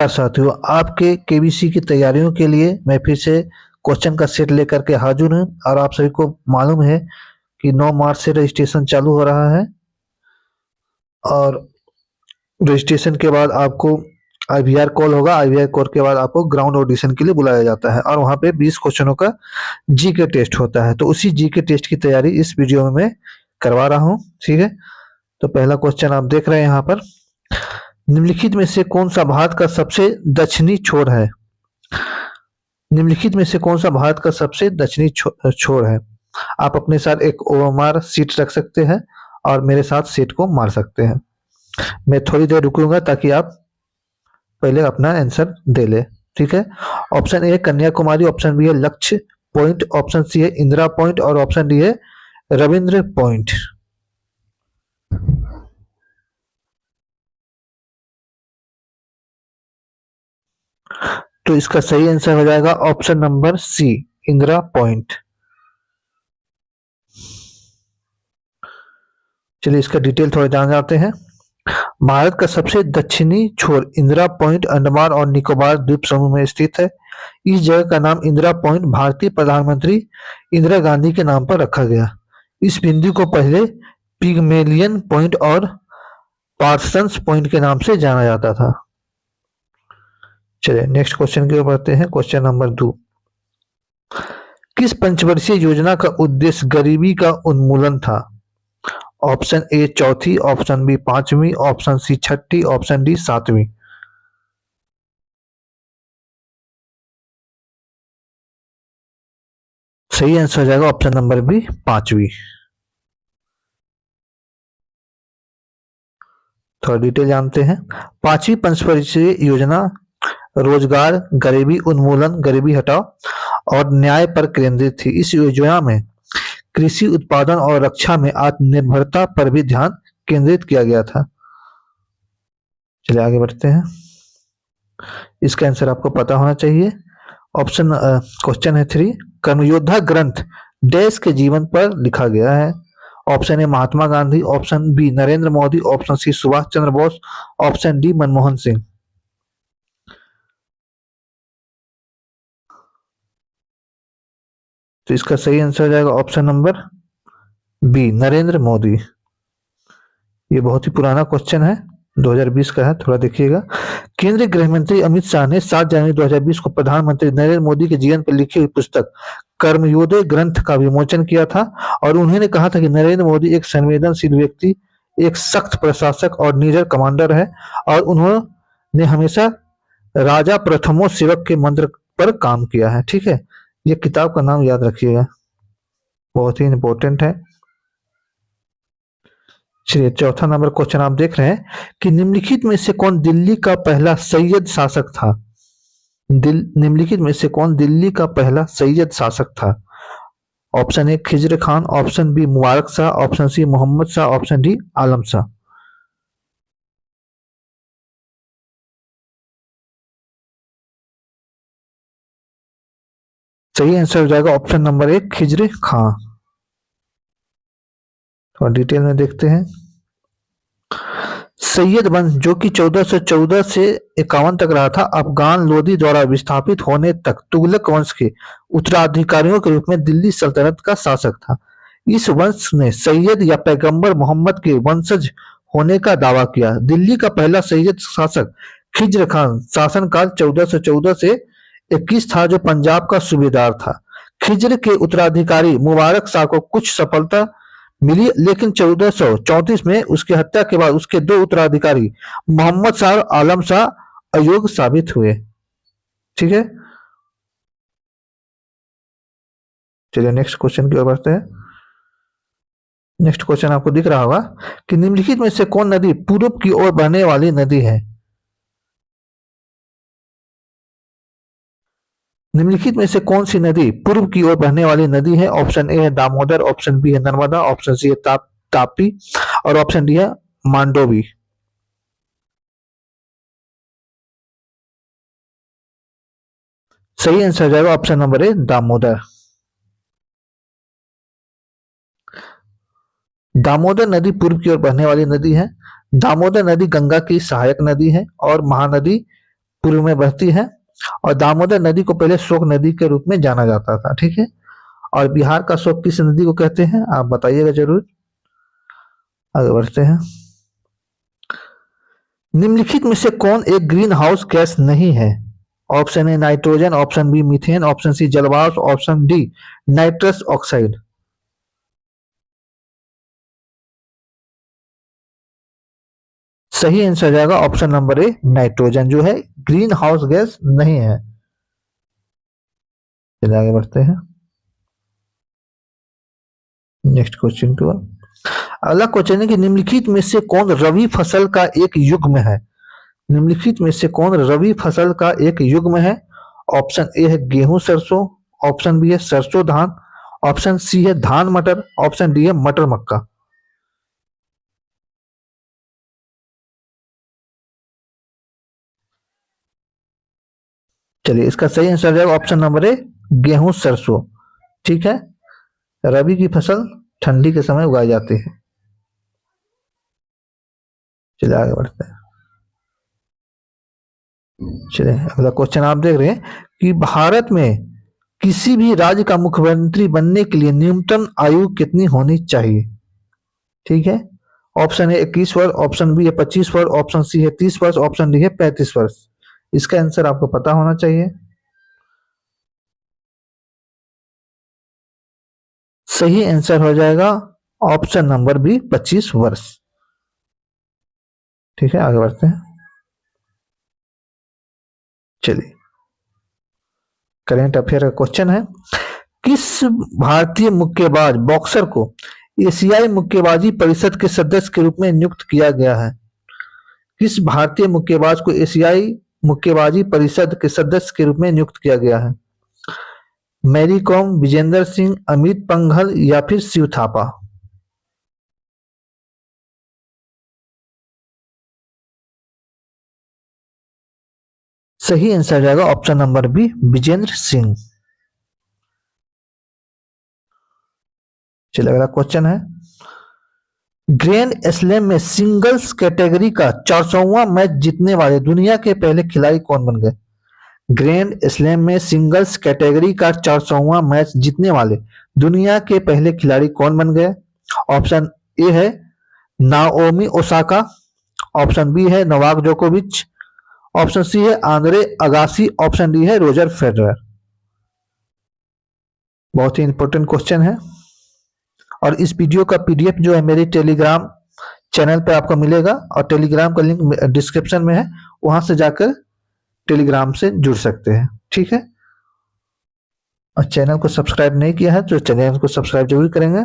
साथियों, आपके केबीसी की तैयारियों के लिए मैं फिर से क्वेश्चन का सेट लेकर के हाजिर हूँ। और आप सभी को मालूम है कि 9 मार्च से रजिस्ट्रेशन चालू हो रहा है और रजिस्ट्रेशन के बाद आपको आईवीआर कॉल होगा। आईवीआर कॉल के बाद आपको ग्राउंड ऑडिशन के लिए बुलाया जाता है और वहाँ पे 20 क्वेश्चनों का जी के टेस्ट होता है। तो उसी जी के टेस्ट की तैयारी इस वीडियो में मैं करवा रहा हूँ। ठीक है, तो पहला क्वेश्चन आप देख रहे हैं यहाँ पर। निम्नलिखित में से कौन सा भारत का सबसे दक्षिणी छोर है? निम्नलिखित में से कौन सा भारत का सबसे दक्षिणी छोर है? आप अपने साथ एक ओएमआर सीट रख सकते हैं और मेरे साथ सेट को मार सकते हैं। मैं थोड़ी देर रुकूंगा ताकि आप पहले अपना आंसर दे ले। ठीक है, option A Kanyakumari, option B है लक्ष्य पॉइंट, ऑप्शन सी है इंदिरा पॉइंट और ऑप्शन डी है रविंद्र पॉइंट। तो इसका सही आंसर हो जाएगा option number C, Indira point. चलिए इसका डिटेल थोड़ा जान जाते हैं। भारत का सबसे दक्षिणी छोर इंदिरा पॉइंट अंडमान और निकोबार द्वीप समूह में स्थित है। इस जगह का नाम इंदिरा पॉइंट भारतीय प्रधानमंत्री इंदिरा गांधी के नाम पर रखा गया। इस बिंदु को पहले पिगमेलियन पॉइंट और पार्सन्स पॉइंट के नाम से जाना जाता था। चलिए नेक्स्ट क्वेश्चन की ओर बढ़ते हैं। क्वेश्चन नंबर 2, किस पंचवर्षीय योजना का उद्देश्य गरीबी का उन्मूलन था? ऑप्शन ए चौथी, ऑप्शन बी पांचवी, ऑप्शन सी छठी, ऑप्शन डी सातवीं। सही आंसर हो जाएगा ऑप्शन नंबर बी, पांचवी। थोड़ा डिटेल जानते हैं। पांचवी पंचवर्षीय योजना रोजगार, गरीबी उन्मूलन, गरीबी हटाओ और न्याय पर केंद्रित थी। इस योजना में कृषि उत्पादन और रक्षा में आत्मनिर्भरता पर भी ध्यान केंद्रित किया गया था। चलिए आगे बढ़ते हैं। इसका आंसर आपको पता होना चाहिए। ऑप्शन क्वेश्चन है 3, कर्मयोद्धा ग्रंथ डैश के जीवन पर लिखा गया है। Option A Mahatma Gandhi, option B Narendra Modi, option C Subhash Chandra Bose, option D Manmohan Singh. तो इसका सही आंसर हो जाएगा option number B, Narendra Modi. ये बहुत ही पुराना क्वेश्चन है, 2020 का है, थोड़ा देखिएगा। केंद्रीय गृह मंत्री अमित शाह ने 7 जनवरी 2020 को प्रधानमंत्री नरेंद्र मोदी के जीवन पर लिखी हुई पुस्तक कर्मयोद्धा ग्रंथ का विमोचन किया था और उन्होंने कहा था कि नरेंद्र मोदी एक संवेदनशील व्यक्ति, एक सख्त प्रशासक और निडर कमांडर है और उन्होंने हमेशा राजा प्रथमो सेवक के मंत्र पर काम किया है। ठीक है, ये किताब का नाम याद रखिएगा, बहुत ही इंपॉर्टेंट है। चलिए चौथा नंबर क्वेश्चन आप देख रहे हैं कि निम्नलिखित में से कौन दिल्ली का पहला सैयद शासक था? निम्नलिखित में से कौन दिल्ली का पहला सैयद शासक था? Option A Khizr Khan, option B Mubarak Shah, option C Mohammad Shah, option D Alam Shah. सही आंसर हो जाएगा ऑप्शन नंबर 1 खिजर खान। तो डिटेल में देखते हैं। सैयद वंश जो कि 1414 से 51 तक रहा था, अफगान लोदी द्वारा विस्थापित होने तक तुगलक वंश के उत्तराधिकारियों के रूप में दिल्ली सल्तनत का शासक था। इस वंश ने सैयद या पैगंबर मोहम्मद के वंशज होने का दावा किया। दिल्ली का पहला सैयद शासक खिज्र खान शासनकाल 1414 से 21 था, जो पंजाब का सूबेदार था। खिज्र के उत्तराधिकारी मुबारक शाह को कुछ सफलता मिली, लेकिन 1434 में उसकी हत्या के बाद उसके 2 उत्तराधिकारी मोहम्मद शाह और आलम शाह अयोग्य साबित हुए। ठीक है, चलिए नेक्स्ट क्वेश्चन की ओर बढ़ते हैं। नेक्स्ट क्वेश्चन आपको दिख रहा होगा कि निम्नलिखित में से कौन नदी पूर्व की ओर बहने वाली नदी है? निम्नलिखित में से कौन सी नदी पूर्व की ओर बहने वाली नदी है? ऑप्शन ए है दामोदर, ऑप्शन बी है नर्मदा, ऑप्शन सी है तापी और ऑप्शन डी है मांडोवी। सही आंसर हो जाएगा ऑप्शन नंबर ए दामोदर। दामोदर नदी पूर्व की ओर बहने वाली नदी है। दामोदर नदी गंगा की सहायक नदी है और महानदी पूर्व में बहती है, और दामोदर नदी को पहले शोक नदी के रूप में जाना जाता था। ठीक है, और बिहार का शोक किस नदी को कहते हैं, आप बताइएगा जरूर। आगे बढ़ते हैं। निम्नलिखित में से कौन एक ग्रीन हाउस गैस नहीं है? Option A nitrogen, option B methane, option C जलवाष्प, ऑप्शन डी नाइट्रस ऑक्साइड। सही आंसर जाएगा ऑप्शन नंबर ए नाइट्रोजन, जो है ग्रीन हाउस गैस नहीं है। चलिए आगे बढ़ते हैं नेक्स्ट क्वेश्चन को। अगला क्वेश्चन है कि निम्नलिखित में से कौन रबी फसल का एक युग्म है? निम्नलिखित में से कौन रबी फसल का एक युग्म है? ऑप्शन ए है गेहूं सरसों, ऑप्शन बी है सरसों धान, ऑप्शन सी है धान मटर, ऑप्शन डी है मटर मक्का। चलिए इसका सही आंसर जाएगा ऑप्शन नंबर ए गेहूं सरसों। ठीक है, रबी की फसल ठंडी के समय उगाई जाती है। चलिए आगे बढ़ते हैं। चलिए अगला क्वेश्चन आप देख रहे हैं कि भारत में किसी भी राज्य का मुख्यमंत्री बनने के लिए न्यूनतम आयु कितनी होनी चाहिए? ठीक है, ऑप्शन है 21 वर्ष, ऑप्शन बी है 25 वर्ष, ऑप्शन सी है 30 वर्ष, ऑप्शन डी है 35 वर्ष। इसका आंसर आपको पता होना चाहिए। सही आंसर हो जाएगा ऑप्शन नंबर बी 25 वर्ष। ठीक है, आगे बढ़ते हैं। चलिए करंट अफेयर का क्वेश्चन है, किस भारतीय मुक्केबाज बॉक्सर को एशियाई मुक्केबाजी परिषद के सदस्य के रूप में नियुक्त किया गया है? किस भारतीय मुक्केबाज को एशियाई मुक्केबाजी परिषद के सदस्य के रूप में नियुक्त किया गया है? मैरी कॉम, विजेंदर सिंह, अमित पंघल या फिर शिव थापा? सही आंसर जाएगा option number B Vijender Singh. चलिए अगला क्वेश्चन है, ग्रैंड स्लैम में सिंगल्स कैटेगरी का 400वां मैच जीतने वाले दुनिया के पहले खिलाड़ी कौन बन गए? ग्रैंड स्लैम में सिंगल्स कैटेगरी का 400वां मैच जीतने वाले दुनिया के पहले खिलाड़ी कौन बन गए? ऑप्शन ए है नाओमी ओसाका, ऑप्शन बी है नोवाक जोकोविच, ऑप्शन सी है आंद्रे अगासी, ऑप्शन डी है रोजर फेडरर। बहुत ही इंपॉर्टेंट क्वेश्चन है, और इस वीडियो का पीडीएफ जो है मेरे टेलीग्राम चैनल पे आपको मिलेगा, और टेलीग्राम का लिंक डिस्क्रिप्शन में है, वहां से जाकर टेलीग्राम से जुड़ सकते हैं। ठीक है, और चैनल को सब्सक्राइब नहीं किया है तो चैनल को सब्सक्राइब जरूर करेंगे।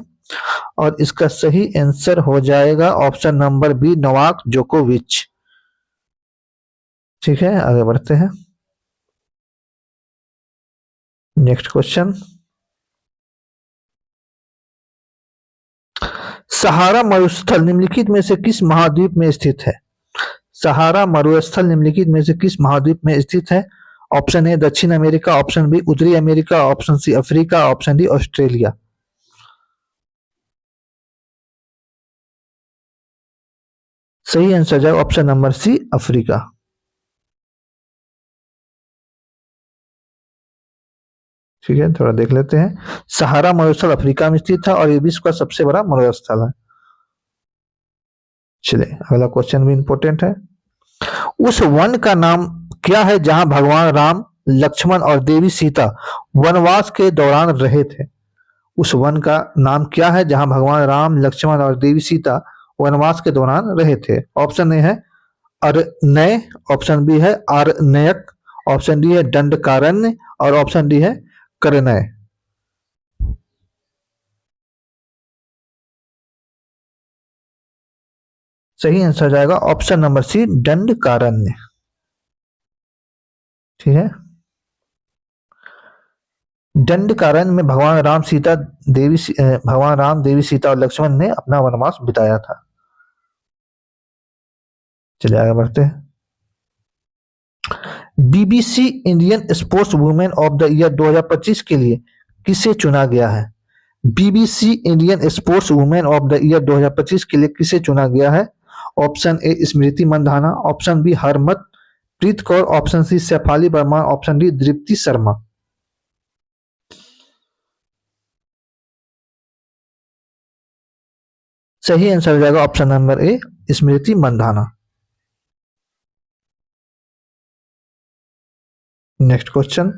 और इसका सही आंसर हो जाएगा ऑप्शन नंबर बी नोवाक जोकोविच। ठीक है, आगे बढ़ते हैं नेक्स्ट क्वेश्चन। सहारा मरुस्थल निम्नलिखित में से किस महाद्वीप में स्थित है? सहारा मरुस्थल निम्नलिखित में से किस महाद्वीप में स्थित है? ऑप्शन ए दक्षिण अमेरिका, ऑप्शन बी उत्तरी America, option C Africa, option D Australia. सही आंसर जाएगा ऑप्शन नंबर सी अफ्रीका। ठीक है, थोड़ा देख लेते हैं। सहारा मरुस्थल अफ्रीका में स्थित है और ये विश्व का सबसे बड़ा मरुस्थल है। चलिए अगला क्वेश्चन भी इंपॉर्टेंट है, उस वन का नाम क्या है जहां भगवान राम, लक्ष्मण और देवी सीता वनवास के दौरान रहे थे? उस वन का नाम क्या है जहां भगवान राम, लक्ष्मण और देवी सीता वनवास के दौरान रहे थे? ऑप्शन ए है अरण्य, ऑप्शन बी है आरण्यक, ऑप्शन डी है दंडकारण्य और ऑप्शन डी है करनय। सही आंसर जाएगा ऑप्शन नंबर सी दंडकारण्य। ठीक है, दंडकारण्य में भगवान राम देवी सीता और लक्ष्मण ने अपना वनवास बिताया था। चलिए आगे बढ़ते हैं। BBC Indian sports women of the year 2025 के लिए किसे चुना गया है? BBC Indian sports women of the year 2025 के लिए किसे चुना गया है? Option A Smriti Mandhana, option B Harmanpreet Kaur, option C Shafali Verma, option D Deepti Sharma. सही आंसर हो जाएगा option number A, Smriti Mandhana. Next question,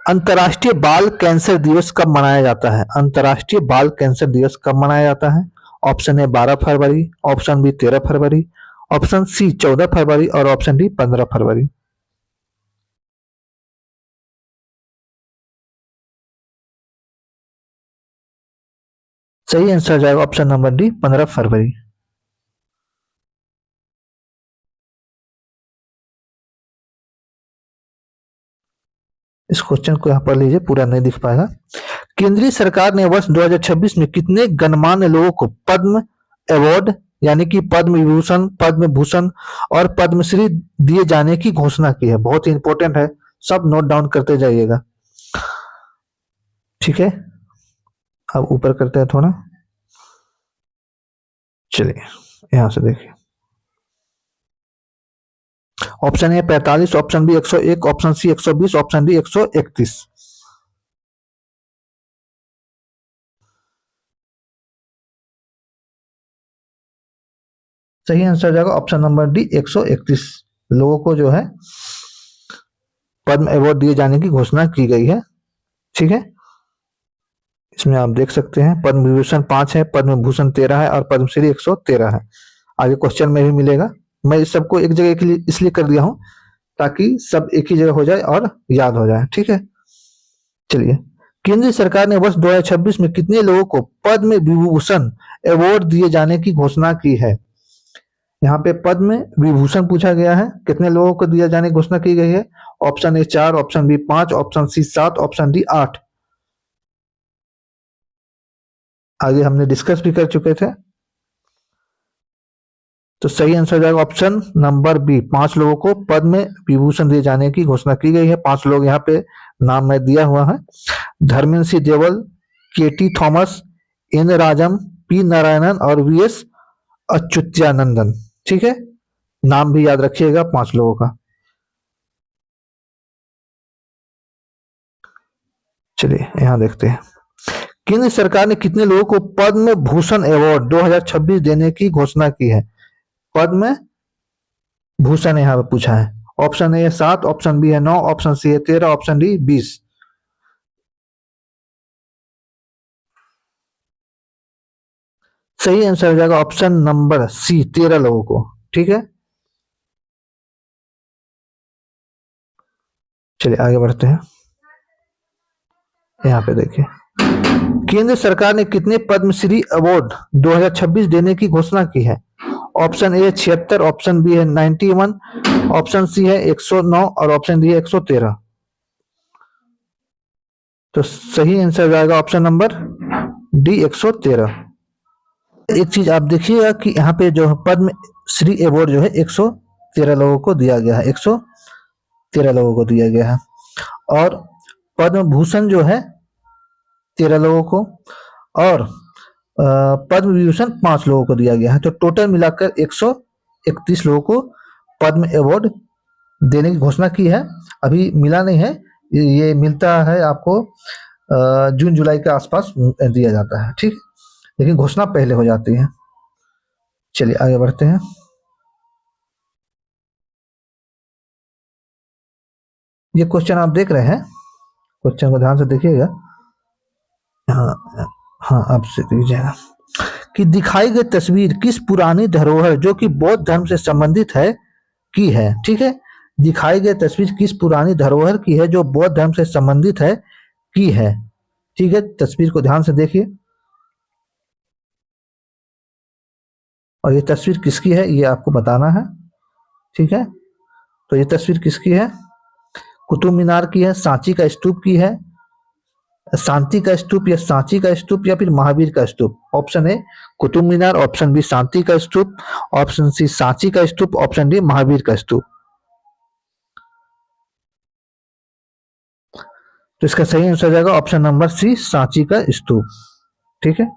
अंतर्राष्ट्रीय बाल कैंसर दिवस कब मनाया जाता है? अंतर्राष्ट्रीय बाल कैंसर दिवस कब मनाया जाता है? ऑप्शन ए 12 फरवरी, ऑप्शन बी 13 फरवरी, ऑप्शन सी 14 फरवरी और ऑप्शन डी 15 फरवरी। सही आंसर जाएगा ऑप्शन नंबर डी, 15 फरवरी। इस क्वेश्चन को यहां पर लीजिए, पूरा नहीं दिख पाएगा। केंद्रीय सरकार ने वर्ष 2026 में कितने गणमान्य लोगों को पद्म अवार्ड यानी कि पद्म विभूषण, पद्म भूषण और पद्मश्री दिए जाने की घोषणा की है? बहुत ही इंपॉर्टेंट है, सब नोट डाउन करते जाइएगा। ठीक है, अब ऊपर करते हैं थोड़ा। चलिए यहां से देखिए, option A 45, option B 101, option C 120, option D 131। सही आंसर जाएगा ऑप्शन नंबर डी, 131 लोगों को जो है पद्म अवार्ड दिए जाने की घोषणा की गई है। ठीक है, इसमें आप देख सकते हैं पद्म विभूषण 5 है, पद्म भूषण 13 है और पद्मश्री 113 है। आगे क्वेश्चन में भी मिलेगा। मैं इस सबको एक जगह के लिए इसलिए कर दिया हूं ताकि सब एक ही जगह हो जाए और याद हो जाए। ठीक है, चलिए, केंद्र सरकार ने वर्ष 2026 में कितने लोगों को पद्म विभूषण अवार्ड दिए जाने की घोषणा की है? यहाँ पे पद्म विभूषण पूछा गया है, कितने लोगों को दिया जाने की घोषणा की गई है? Option A 4, option B 5, option C 7, option D 8। आगे हमने डिस्कस भी कर चुके थे, तो सही आंसर हो जाएगा ऑप्शन नंबर बी, 5 लोगों को पद्म विभूषण दिए जाने की घोषणा की गई है। 5 लोग यहाँ पे नाम में दिया हुआ है, Dharmendra Singh Deol, KT Thomas, N Rajam, P Narayanan और वी एस अच्युतानंदन। ठीक है, नाम भी याद रखिएगा 5 लोगों का। चलिए यहां देखते हैं, केंद्र सरकार ने कितने लोगों को पद्म भूषण अवार्ड 2026 देने की घोषणा की है? पद्म भूषण यहाँ पे पूछा है। ऑप्शन ए 7, ऑप्शन बी है 9, ऑप्शन सी है 13, ऑप्शन डी 20। सही आंसर हो जाएगा ऑप्शन नंबर सी, 13 लोगों को। ठीक है, चलिए आगे बढ़ते हैं। यहाँ पे देखिए, केंद्र सरकार ने कितने पद्मश्री अवार्ड 2026 देने की घोषणा की है? ऑप्शन ए 76, ऑप्शन बी है 91, ऑप्शन सी है 109 और ऑप्शन डी है 113। तो सही आंसर जाएगा ऑप्शन नंबर डी, 113। एक चीज आप देखिएगा कि यहाँ पे जो पद्म श्री अवार्ड जो है 113 लोगों को दिया गया है, 113 लोगों को दिया गया है, और पद्म भूषण जो है 13 लोगों को और पद्म विभूषण 5 लोगों को दिया गया है। तो टोटल मिलाकर 131 लोगों को पद्म अवार्ड देने की घोषणा की है। अभी मिला नहीं है, ये मिलता है आपको जून जुलाई के आसपास दिया जाता है। ठीक, लेकिन घोषणा पहले हो जाती है। चलिए आगे बढ़ते हैं। ये क्वेश्चन आप देख रहे हैं, क्वेश्चन को ध्यान से देखिएगा। हाँ आपसे दीजिएगा कि दिखाई गई तस्वीर किस पुरानी धरोहर जो कि बौद्ध धर्म से संबंधित है की है? ठीक है, दिखाई गई तस्वीर किस पुरानी धरोहर की है जो बौद्ध धर्म से संबंधित है की है? ठीक है, तस्वीर को ध्यान से देखिए और ये तस्वीर किसकी है ये आपको बताना है। ठीक है, तो ये तस्वीर किसकी है? कुतुब मीनार की है, सांची का स्तूप की है, शांति का स्तूप या सांची का स्तूप या फिर महावीर का स्तूप? Option A Qutub Minar, option B शांति का स्तूप, ऑप्शन सी सांची का स्तूप, ऑप्शन डी महावीर का स्तूप। तो इसका सही आंसर जाएगा ऑप्शन नंबर सी, सांची का स्तूप। ठीक है,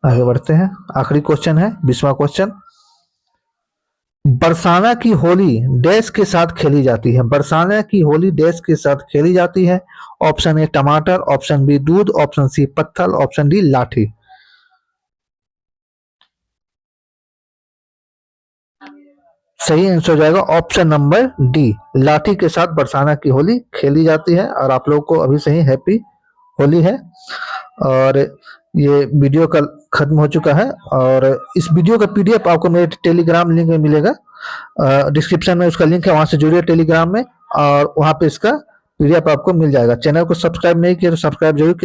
आगे बढ़ते हैं। आखिरी क्वेश्चन है, 20वां क्वेश्चन। बरसाना की होली डैश के साथ खेली जाती है। बरसाना की होली डैश के साथ खेली जाती है। ऑप्शन ए टमाटर, ऑप्शन बी दूध, ऑप्शन सी पत्थर, ऑप्शन डी लाठी। सही आंसर हो जाएगा ऑप्शन नंबर डी, लाठी के साथ बरसाना की होली खेली जाती है। और आप लोगों को अभी से ही हैप्पी होली है। और ये वीडियो कल खत्म हो चुका है और इस वीडियो का पीडीएफ आपको मेरे टेलीग्राम लिंक में मिलेगा। डिस्क्रिप्शन में उसका लिंक है, वहां से जुड़िए टेलीग्राम में और वहां पे इसका पीडीएफ आपको मिल जाएगा। चैनल को सब्सक्राइब नहीं किया तो सब्सक्राइब जरूर कीजिए।